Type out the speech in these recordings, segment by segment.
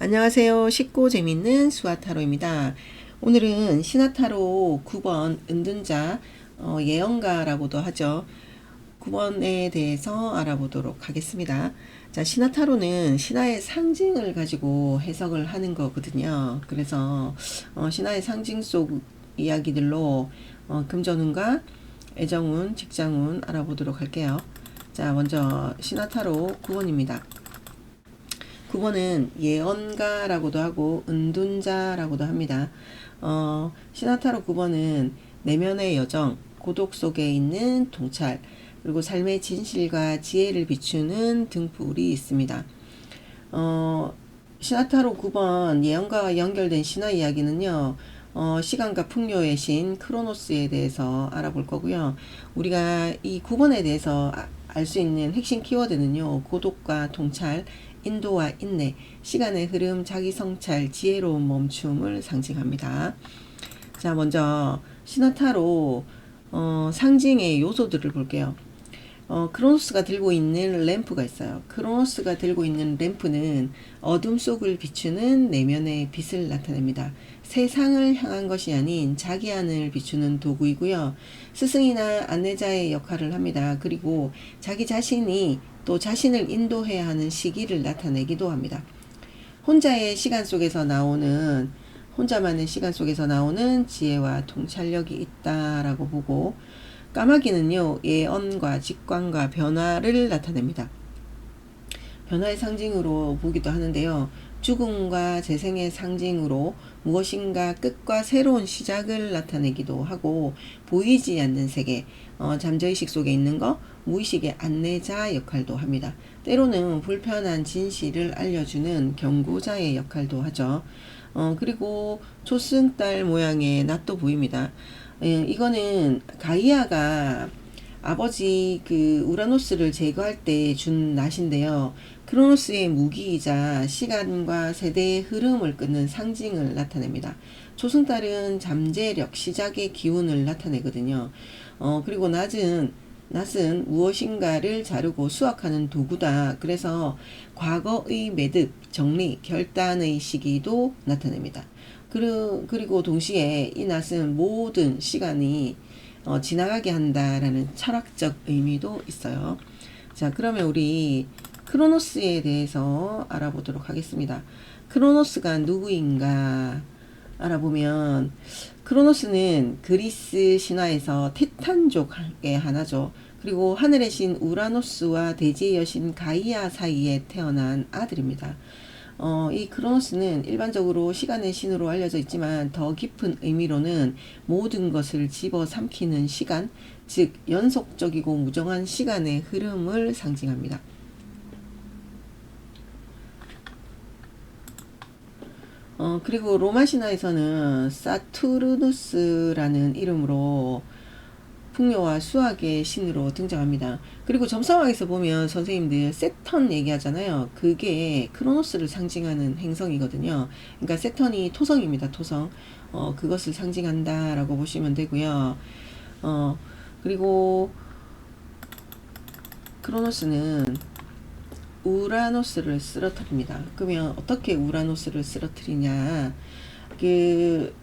안녕하세요. 쉽고 재밌는 수아타로입니다. 오늘은 신화타로 9번 은둔자 예언가라고도 하죠. 9번에 대해서 알아보도록 하겠습니다. 자, 신화타로는 신화의 상징을 가지고 해석을 하는 거거든요. 그래서 신화의 상징 속 이야기들로 금전운과 애정운, 직장운 알아보도록 할게요. 자, 먼저 신화타로 9번입니다. 9번은 예언가라고도 하고 은둔자라고도 합니다. 신화타로 9번은 내면의 여정, 고독 속에 있는 통찰, 그리고 삶의 진실과 지혜를 비추는 등불이 있습니다. 신화타로 9번 예언가와 연결된 신화 이야기는요. 시간과 풍요의 신 크로노스에 대해서 알아볼 거고요. 우리가 이 9번에 대해서 알 수 있는 핵심 키워드는요. 고독과 통찰, 인도와 인내, 시간의 흐름, 자기 성찰, 지혜로운 멈춤을 상징합니다. 자, 먼저 신화타로 상징의 요소들을 볼게요. 크로노스가 들고 있는 램프가 있어요. 크로노스가 들고 있는 램프는 어둠 속을 비추는 내면의 빛을 나타냅니다. 세상을 향한 것이 아닌 자기 안을 비추는 도구이고요. 스승이나 안내자의 역할을 합니다. 그리고 자기 자신이 또 자신을 인도해야 하는 시기를 나타내기도 합니다. 혼자만의 시간 속에서 나오는 지혜와 통찰력이 있다라고 보고, 까마귀는요, 예언과 직관과 변화를 나타냅니다. 변화의 상징으로 보기도 하는데요. 죽음과 재생의 상징으로 무엇인가 끝과 새로운 시작을 나타내기도 하고, 보이지 않는 세계, 잠재의식 속에 있는 거, 무의식의 안내자 역할도 합니다. 때로는 불편한 진실을 알려주는 경고자의 역할도 하죠. 그리고 초승달 모양의 낫도 보입니다. 이거는 가이아가 아버지 우라노스를 제거할 때 준 낫인데요. 크로노스의 무기이자 시간과 세대의 흐름을 끊는 상징을 나타냅니다. 초승달은 잠재력, 시작의 기운을 나타내거든요. 그리고 낫은 무엇인가를 자르고 수확하는 도구다. 그래서 과거의 매듭, 정리, 결단의 시기도 나타냅니다. 그리고 동시에 이 낫은 모든 시간이 지나가게 한다라는 철학적 의미도 있어요. 자, 그러면 우리 크로노스에 대해서 알아보도록 하겠습니다. 크로노스가 누구인가 알아보면, 크로노스는 그리스 신화에서 티탄족의 하나죠. 그리고 하늘의 신 우라노스와 대지의 여신 가이아 사이에 태어난 아들입니다. 이 크로노스는 일반적으로 시간의 신으로 알려져 있지만 더 깊은 의미로는 모든 것을 집어삼키는 시간, 즉 연속적이고 무정한 시간의 흐름을 상징합니다. 그리고 로마 신화에서는 사투르누스라는 이름으로 풍요와 수학의 신으로 등장합니다. 그리고 점성학에서 보면 선생님들 세턴 얘기하잖아요. 그게 크로노스를 상징하는 행성이거든요. 그러니까 세턴이 토성입니다. 토성. 그것을 상징한다라고 보시면 되고요. 그리고 크로노스는 우라노스를 쓰러뜨립니다. 그러면 어떻게 우라노스를 쓰러뜨리냐?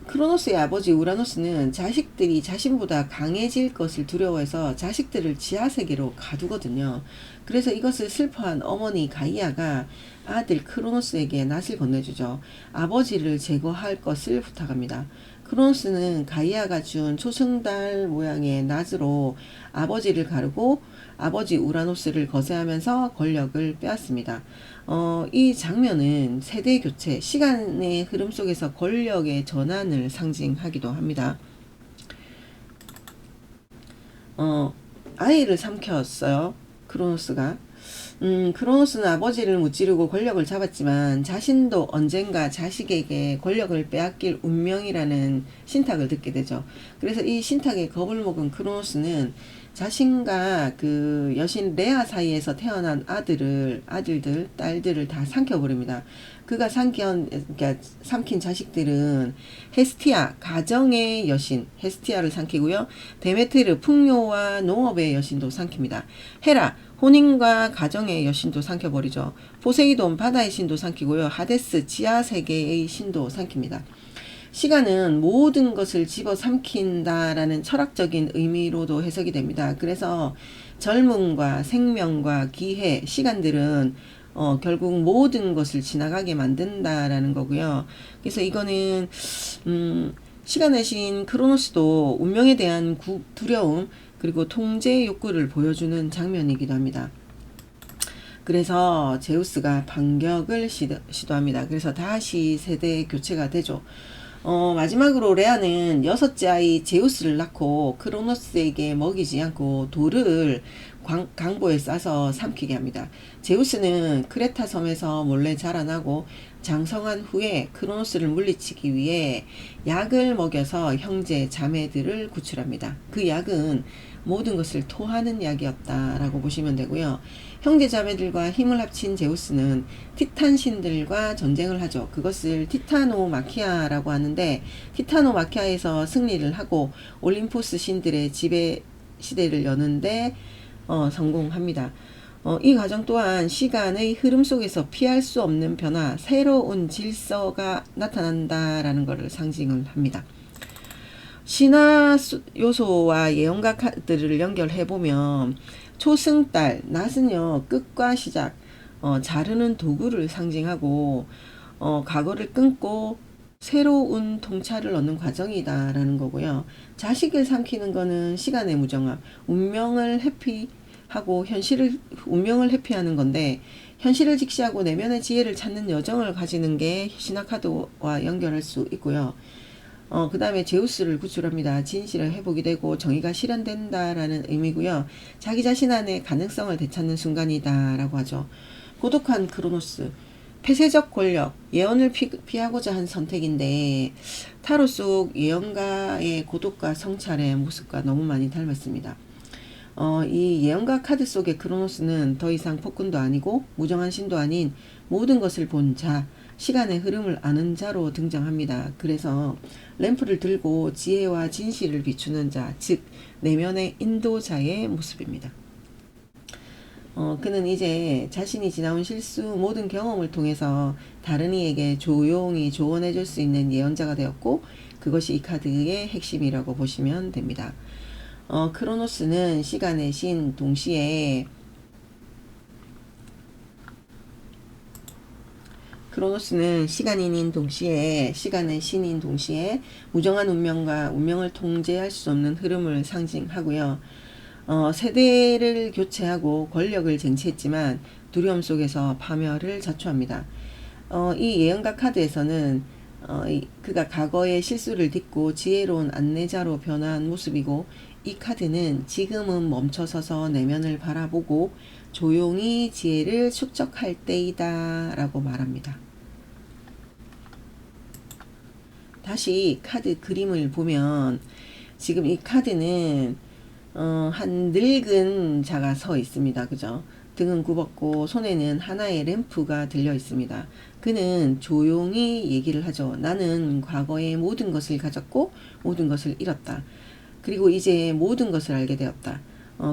크로노스의 아버지 우라노스는 자식들이 자신보다 강해질 것을 두려워해서 자식들을 지하세계로 가두거든요. 그래서 이것을 슬퍼한 어머니 가이아가 아들 크로노스에게 낫을 건네주죠. 아버지를 제거할 것을 부탁합니다. 크로노스는 가이아가 준 초승달 모양의 낫으로 아버지를 가르고 아버지 우라노스를 거세하면서 권력을 빼앗습니다. 이 장면은 세대 교체, 시간의 흐름 속에서 권력의 전환을 상징하기도 합니다. 아이를 삼켰어요. 크로노스가. 크로노스는 아버지를 무찌르고 권력을 잡았지만 자신도 언젠가 자식에게 권력을 빼앗길 운명이라는 신탁을 듣게 되죠. 그래서 이 신탁에 겁을 먹은 크로노스는 자신과 그 여신 레아 사이에서 태어난 아들들, 딸들을 다 삼켜버립니다. 그가 그러니까 삼킨 자식들은 헤스티아, 가정의 여신, 헤스티아를 삼키고요. 데메트르, 풍요와 농업의 여신도 삼킵니다. 헤라, 혼인과 가정의 여신도 삼켜버리죠. 포세이돈, 바다의 신도 삼키고요. 하데스, 지하세계의 신도 삼킵니다. 시간은 모든 것을 집어삼킨다라는 철학적인 의미로도 해석이 됩니다. 그래서 젊음과 생명과 기회, 시간들은 결국 모든 것을 지나가게 만든다라는 거고요. 그래서 이거는 시간의 신 크로노스도 운명에 대한 두려움 그리고 통제 욕구를 보여주는 장면이기도 합니다. 그래서 제우스가 반격을 시도합니다. 그래서 다시 세대 교체가 되죠. 마지막으로 레아는 여섯째 아이 제우스를 낳고 크로노스에게 먹이지 않고 돌을 강보에 싸서 삼키게 합니다. 제우스는 크레타 섬에서 몰래 자라나고 장성한 후에 크로노스를 물리치기 위해 약을 먹여서 형제 자매들을 구출합니다. 그 약은 모든 것을 토하는 약이었다라고 보시면 되고요. 형제 자매들과 힘을 합친 제우스는 티탄 신들과 전쟁을 하죠. 그것을 티타노마키아라고 하는데 티타노마키아에서 승리를 하고 올림포스 신들의 지배 시대를 여는데 성공합니다. 이 과정 또한 시간의 흐름 속에서 피할 수 없는 변화, 새로운 질서가 나타난다라는 것을 상징을 합니다. 신화 요소와 예언가 카드를 연결해보면 초승달, 낫은요 끝과 시작, 자르는 도구를 상징하고 과거를 끊고 새로운 통찰을 얻는 과정이다라는 거고요. 자식을 삼키는 거는 시간의 무정함, 운명을 회피하고 운명을 회피하는 건데 현실을 직시하고 내면의 지혜를 찾는 여정을 가지는 게 신화 카드와 연결할 수 있고요. 그 다음에 제우스를 구출합니다. 진실을 회복이 되고 정의가 실현된다라는 의미고요. 자기 자신 안에 가능성을 되찾는 순간이다라고 하죠. 고독한 크로노스, 폐쇄적 권력, 예언을 피하고자 한 선택인데 타로 속 예언가의 고독과 성찰의 모습과 너무 많이 닮았습니다. 이 예언가 카드 속의 크로노스는 더 이상 폭군도 아니고 무정한 신도 아닌 모든 것을 본 자, 시간의 흐름을 아는 자로 등장합니다. 그래서 램프를 들고 지혜와 진실을 비추는 자, 즉 내면의 인도자의 모습입니다. 그는 이제 자신이 지나온 실수, 모든 경험을 통해서 다른 이에게 조용히 조언해 줄 수 있는 예언자가 되었고 그것이 이 카드의 핵심이라고 보시면 됩니다. 크로노스는 시간의 신 동시에 크로노스는 시간인인 동시에 시간의 신인 동시에 무정한 운명과 운명을 통제할 수 없는 흐름을 상징하고요. 세대를 교체하고 권력을 쟁취했지만 두려움 속에서 파멸을 자초합니다. 이 예언가 카드에서는 그가 과거의 실수를 딛고 지혜로운 안내자로 변한 모습이고 이 카드는 지금은 멈춰서서 내면을 바라보고 조용히 지혜를 축적할 때이다 라고 말합니다. 다시 카드 그림을 보면 지금 이 카드는 한 늙은 자가 서 있습니다. 그죠? 등은 굽었고 손에는 하나의 램프가 들려 있습니다. 그는 조용히 얘기를 하죠. 나는 과거에 모든 것을 가졌고 모든 것을 잃었다. 그리고 이제 모든 것을 알게 되었다.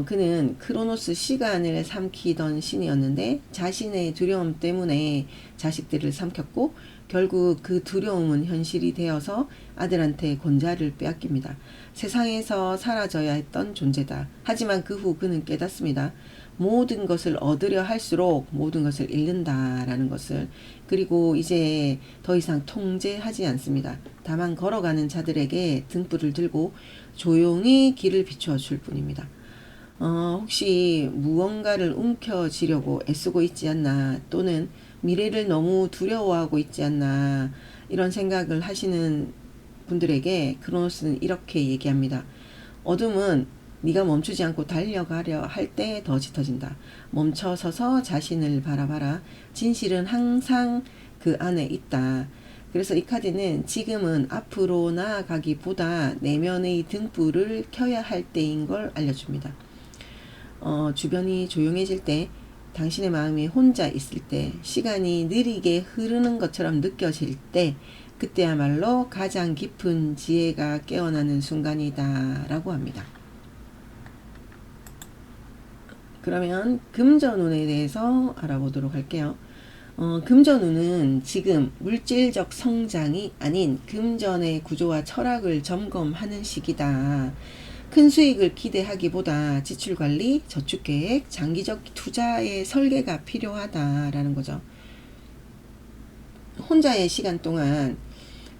그는 크로노스 시간을 삼키던 신이었는데 자신의 두려움 때문에 자식들을 삼켰고 결국 그 두려움은 현실이 되어서 아들한테 권자를 빼앗깁니다. 세상에서 사라져야 했던 존재다. 하지만 그 후 그는 깨닫습니다. 모든 것을 얻으려 할수록 모든 것을 잃는다라는 것을. 그리고 이제 더 이상 통제하지 않습니다. 다만 걸어가는 자들에게 등불을 들고 조용히 길을 비추어 줄 뿐입니다. 혹시 무언가를 움켜쥐려고 애쓰고 있지 않나, 또는 미래를 너무 두려워하고 있지 않나, 이런 생각을 하시는 분들에게 크로노스는 이렇게 얘기합니다. 어둠은 네가 멈추지 않고 달려가려 할 때 더 짙어진다. 멈춰서서 자신을 바라봐라. 진실은 항상 그 안에 있다. 그래서 이 카드는 지금은 앞으로 나아가기보다 내면의 등불을 켜야 할 때인 걸 알려줍니다. 주변이 조용해질 때, 당신의 마음이 혼자 있을 때, 시간이 느리게 흐르는 것처럼 느껴질 때, 그때야말로 가장 깊은 지혜가 깨어나는 순간이다 라고 합니다. 그러면 금전운에 대해서 알아보도록 할게요. 금전운은 지금 물질적 성장이 아닌 금전의 구조와 철학을 점검하는 시기다. 큰 수익을 기대하기보다 지출관리, 저축계획, 장기적 투자의 설계가 필요하다라는 거죠. 혼자의 시간 동안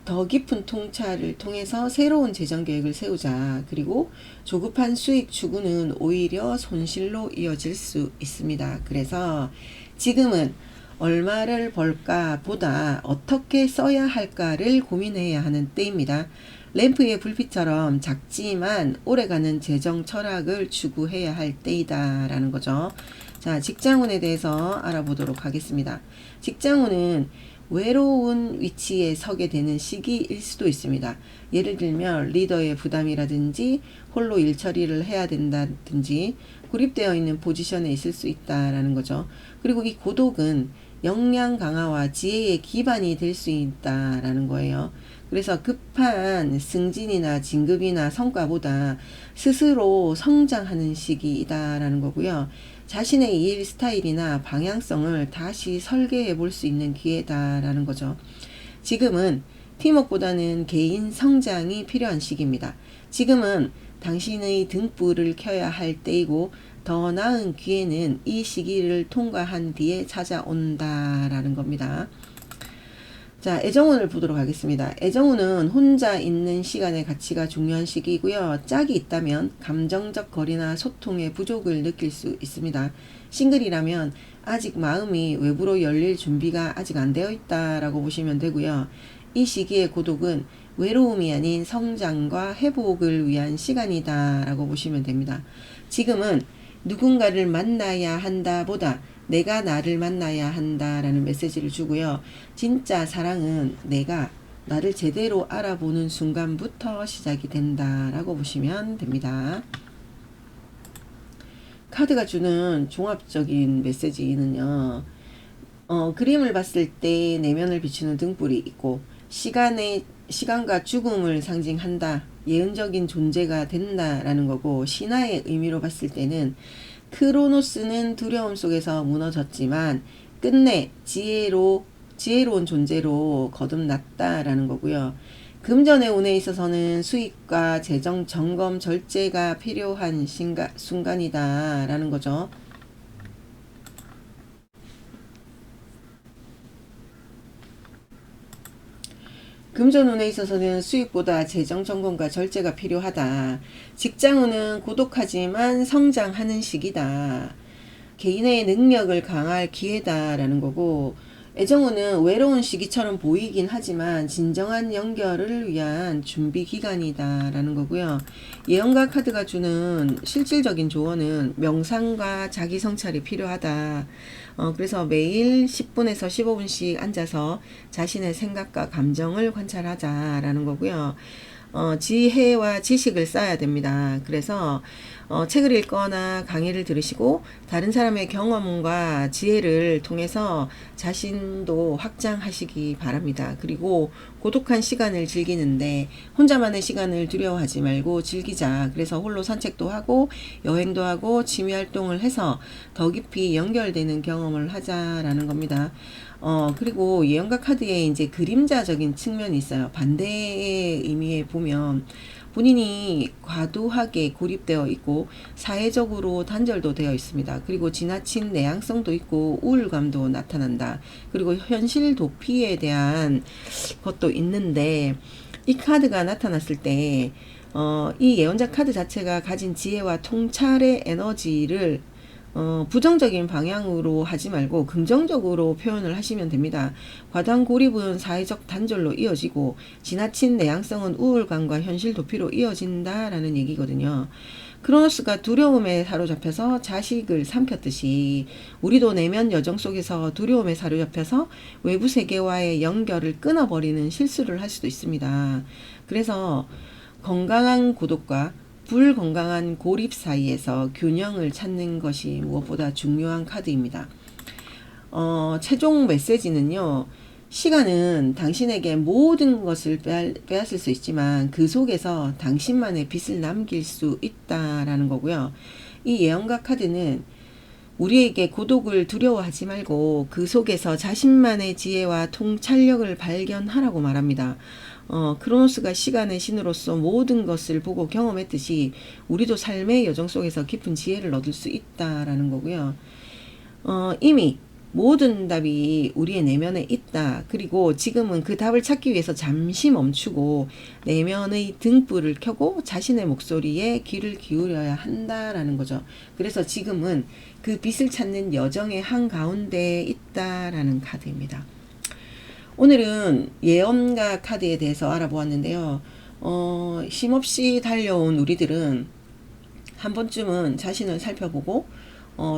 더 깊은 통찰을 통해서 새로운 재정계획을 세우자. 그리고 조급한 수익 추구는 오히려 손실로 이어질 수 있습니다. 그래서 지금은 얼마를 벌까 보다 어떻게 써야 할까를 고민해야 하는 때입니다. 램프의 불빛처럼 작지만 오래가는 재정 철학을 추구해야 할 때이다 라는 거죠. 자, 직장운에 대해서 알아보도록 하겠습니다. 직장운은 외로운 위치에 서게 되는 시기일 수도 있습니다. 예를 들면 리더의 부담이라든지 홀로 일 처리를 해야 된다든지 고립되어 있는 포지션에 있을 수 있다라는 거죠. 그리고 이 고독은 역량 강화와 지혜의 기반이 될 수 있다라는 거예요. 그래서 급한 승진이나 진급이나 성과보다 스스로 성장하는 시기이다라는 거고요. 자신의 일 스타일이나 방향성을 다시 설계해 볼 수 있는 기회다라는 거죠. 지금은 팀워크보다는 개인 성장이 필요한 시기입니다. 지금은 당신의 등불을 켜야 할 때이고 더 나은 기회는 이 시기를 통과한 뒤에 찾아온다라는 겁니다. 자, 애정운을 보도록 하겠습니다. 애정운은 혼자 있는 시간의 가치가 중요한 시기이고요. 짝이 있다면 감정적 거리나 소통의 부족을 느낄 수 있습니다. 싱글이라면 아직 마음이 외부로 열릴 준비가 아직 안 되어 있다라고 보시면 되고요. 이 시기의 고독은 외로움이 아닌 성장과 회복을 위한 시간이다라고 보시면 됩니다. 지금은 누군가를 만나야 한다 보다 내가 나를 만나야 한다라는 메시지를 주고요. 진짜 사랑은 내가 나를 제대로 알아보는 순간부터 시작이 된다라고 보시면 됩니다. 카드가 주는 종합적인 메시지는요. 그림을 봤을 때 내면을 비추는 등불이 있고 시간과 죽음을 상징한다. 예언적인 존재가 된다라는 거고, 신화의 의미로 봤을 때는 크로노스는 두려움 속에서 무너졌지만 끝내 지혜로운 존재로 거듭났다라는 거고요. 금전의 운에 있어서는 수익과 재정 점검 절제가 필요한 순간이다라는 거죠. 금전운에 있어서는 수익보다 재정 점검과 절제가 필요하다. 직장운은 고독하지만 성장하는 시기다. 개인의 능력을 강화할 기회다라는 거고, 애정운은 외로운 시기처럼 보이긴 하지만 진정한 연결을 위한 준비 기간이다라는 거고요. 예언가 카드가 주는 실질적인 조언은 명상과 자기 성찰이 필요하다. 그래서 매일 10분에서 15분씩 앉아서 자신의 생각과 감정을 관찰하자라는 거고요. 지혜와 지식을 쌓아야 됩니다. 그래서 책을 읽거나 강의를 들으시고 다른 사람의 경험과 지혜를 통해서 자신도 확장하시기 바랍니다. 그리고 고독한 시간을 즐기는데 혼자만의 시간을 두려워하지 말고 즐기자. 그래서 홀로 산책도 하고 여행도 하고 취미활동을 해서 더 깊이 연결되는 경험을 하자라는 겁니다. 그리고 예언가 카드에 이제 그림자적인 측면이 있어요. 반대의 의미에 보면 본인이 과도하게 고립되어 있고 사회적으로 단절도 되어 있습니다. 그리고 지나친 내향성도 있고 우울감도 나타난다. 그리고 현실 도피에 대한 것도 있는데, 이 카드가 나타났을 때 이 예언자 카드 자체가 가진 지혜와 통찰의 에너지를 부정적인 방향으로 하지 말고 긍정적으로 표현을 하시면 됩니다. 과도한 고립은 사회적 단절로 이어지고 지나친 내향성은 우울감과 현실 도피로 이어진다라는 얘기거든요. 크로노스가 두려움에 사로잡혀서 자식을 삼켰듯이 우리도 내면 여정 속에서 두려움에 사로잡혀서 외부 세계와의 연결을 끊어버리는 실수를 할 수도 있습니다. 그래서 건강한 고독과 불건강한 고립 사이에서 균형을 찾는 것이 무엇보다 중요한 카드입니다. 최종 메시지는요. 시간은 당신에게 모든 것을 빼앗을 수 있지만 그 속에서 당신만의 빛을 남길 수 있다라는 거고요. 이 예언가 카드는 우리에게 고독을 두려워하지 말고 그 속에서 자신만의 지혜와 통찰력을 발견하라고 말합니다. 크로노스가 시간의 신으로서 모든 것을 보고 경험했듯이 우리도 삶의 여정 속에서 깊은 지혜를 얻을 수 있다라는 거고요. 이미 모든 답이 우리의 내면에 있다. 그리고 지금은 그 답을 찾기 위해서 잠시 멈추고 내면의 등불을 켜고 자신의 목소리에 귀를 기울여야 한다라는 거죠. 그래서 지금은 그 빛을 찾는 여정의 한가운데에 있다라는 카드입니다. 오늘은 예언가 카드에 대해서 알아보았는데요. 쉼없이 달려온 우리들은 한 번쯤은 자신을 살펴보고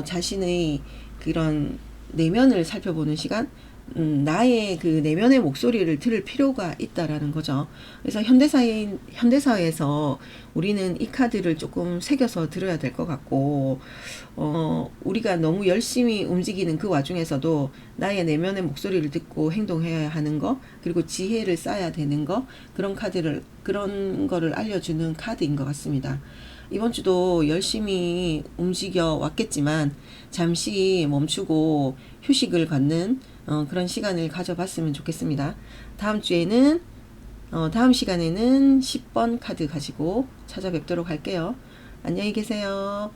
자신의 그런 내면을 살펴보는 시간, 나의 그 내면의 목소리를 들을 필요가 있다라는 거죠. 그래서 현대사회에서 우리는 이 카드를 조금 새겨서 들어야 될 것 같고, 우리가 너무 열심히 움직이는 그 와중에서도 나의 내면의 목소리를 듣고 행동해야 하는 거, 그리고 지혜를 쌓아야 되는 거, 그런 거를 알려주는 카드인 것 같습니다. 이번 주도 열심히 움직여 왔겠지만 잠시 멈추고 휴식을 갖는 그런 시간을 가져봤으면 좋겠습니다. 다음 시간에는 10번 카드 가지고 찾아뵙도록 할게요. 안녕히 계세요.